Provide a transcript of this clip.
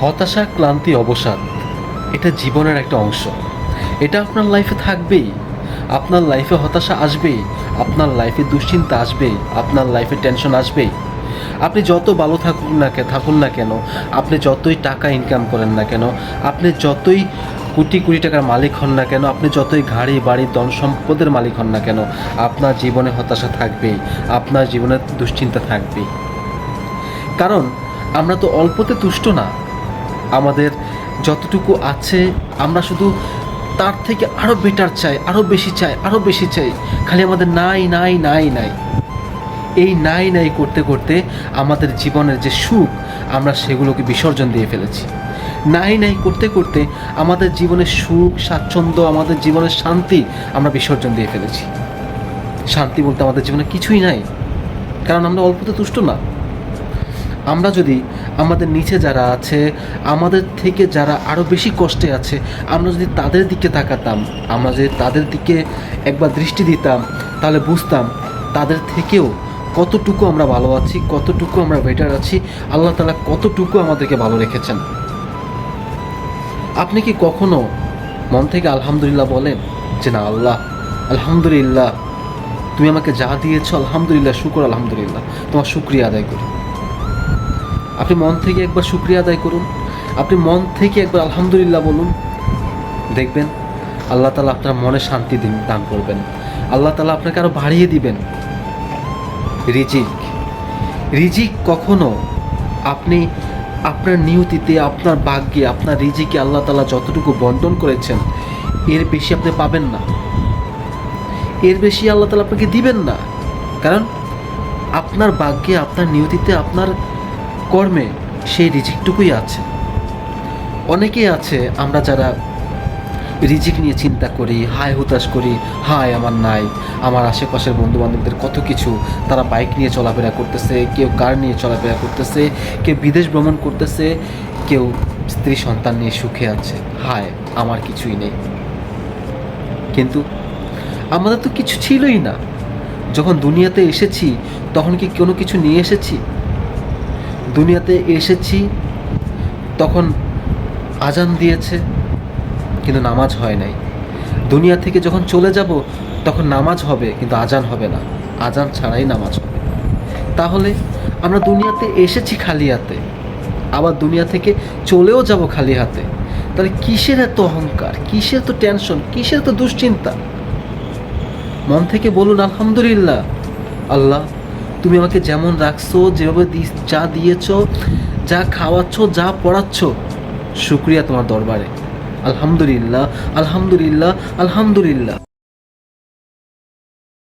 হতাশা, ক্লান্তি, অবসাদ এটা জীবনের একটা অংশ। এটা আপনার লাইফে থাকবেই। আপনার লাইফে হতাশা আসবেই, আপনার লাইফে দুশ্চিন্তা আসবেই, আপনার লাইফে টেনশন আসবেই। আপনি যত ভালো থাকুন না কেন, আপনি যতই টাকা ইনকাম করেন না কেন, আপনি যতই কোটি কোটি টাকার মালিক হন না কেন, আপনি যতই গাড়ি বাড়ি ধন সম্পদের মালিক হন না কেন, আপনার জীবনে হতাশা থাকবেই, আপনার জীবনে দুশ্চিন্তা থাকবেই। কারণ আমরা তো অল্পতে তুষ্ট না। আমাদের যতটুকু আছে আমরা শুধু তার থেকে আরও বেটার চাই, আরও বেশি চাই, আরও বেশি চাই। খালি আমাদের নাই নাই নাই নাই, এই নাই নাই করতে করতে আমাদের জীবনের যে সুখ আমরা সেগুলোকে বিসর্জন দিয়ে ফেলেছি। নাই নাই করতে করতে আমাদের জীবনের সুখ, স্বাচ্ছন্দ্য, আমাদের জীবনের শান্তি আমরা বিসর্জন দিয়ে ফেলেছি। শান্তি বলতে আমাদের জীবনে কিছুই নাই, কারণ আমরা অল্পতে তুষ্ট না। আমরা যদি আমাদের নিচে যারা আছে, আমাদের থেকে যারা আরও বেশি কষ্টে আছে, আমরা যদি তাদের দিকে তাকাতাম, আমরা যদি তাদের দিকে একবার দৃষ্টি দিতাম, তাহলে বুঝতাম তাদের থেকেও কতটুকু আমরা ভালো আছি, কতটুকু আমরা বেটার আছি, আল্লাহ তাআলা কতটুকু আমাদেরকে ভালো রেখেছেন। আপনি কি কখনো মন থেকে আলহামদুলিল্লাহ বলেন যে না আল্লাহ আলহামদুলিল্লাহ, তুমি আমাকে যা দিয়েছো আলহামদুলিল্লাহ, শুকর আলহামদুলিল্লাহ, তোমার শুকরিয়া আদায় করি। আপনি মন থেকে একবার শুকরিয়া আদায় করুন, আপনি মন থেকে একবার আলহামদুলিল্লাহ বলুন, দেখবেন আল্লাহ তাআলা আপনার মনে শান্তি দান করবেন। আল্লাহ তাআলা আপনাকে আরও বাড়িয়ে দিবেন। রিজিক রিজিক কখনো আপনি আপনার নিয়তিতে, আপনার ভাগ্যে, আপনার রিজিকে আল্লাহ তাআলা যতটুকু বন্টন করেছেন এর বেশি আপনি পাবেন না, এর বেশি আল্লাহ তাআলা আপনাকে দিবেন না। কারণ আপনার ভাগ্যে, আপনার নিয়তিতে, আপনার কর্মে সেই রিজিকটুকুই আছে। অনেকেই আছে আমরা যারা রিজিক নিয়ে চিন্তা করি, হায় হুতাশ করি, হায় আমার নাই, আমার আশেপাশের বন্ধুবান্ধবদের কত কিছু, তারা বাইক নিয়ে চলাফেরা করতেছে, কেউ কার নিয়ে চলাফেরা করতেছে, কেউ বিদেশ ভ্রমণ করতেছে, কেউ স্ত্রী সন্তান নিয়ে সুখে আছে, হায় আমার কিছুই নেই। কিন্তু আমাদের তো কিছু ছিলই না। যখন দুনিয়াতে এসেছি তখন কি কোনো কিছু নিয়ে এসেছি? দুনিয়াতে এসেছি তখন আজান দিয়েছে কিন্তু নামাজ হয় নাই। দুনিয়া থেকে যখন চলে যাব তখন নামাজ হবে কিন্তু আজান হবে না, আজান ছাড়াই নামাজ হবে। তাহলে আমরা দুনিয়াতে এসেছি খালি হাতে, আবার দুনিয়া থেকে চলেও যাব খালি হাতে। তাহলে কিসের এত অহংকার, কিসের এত টেনশন, কিসের এত দুশ্চিন্তা? মন থেকে বলুন আলহামদুলিল্লাহ, আল্লাহ তুমি আমাকে যেমন রাখছো, যেভাবে যা দিয়েছো, যা খাওয়াচ্ছ, যা পড়াচ্ছ, শুকরিয়া তোমার দরবারে। আলহামদুলিল্লাহ, আলহামদুলিল্লাহ, আলহামদুলিল্লাহ।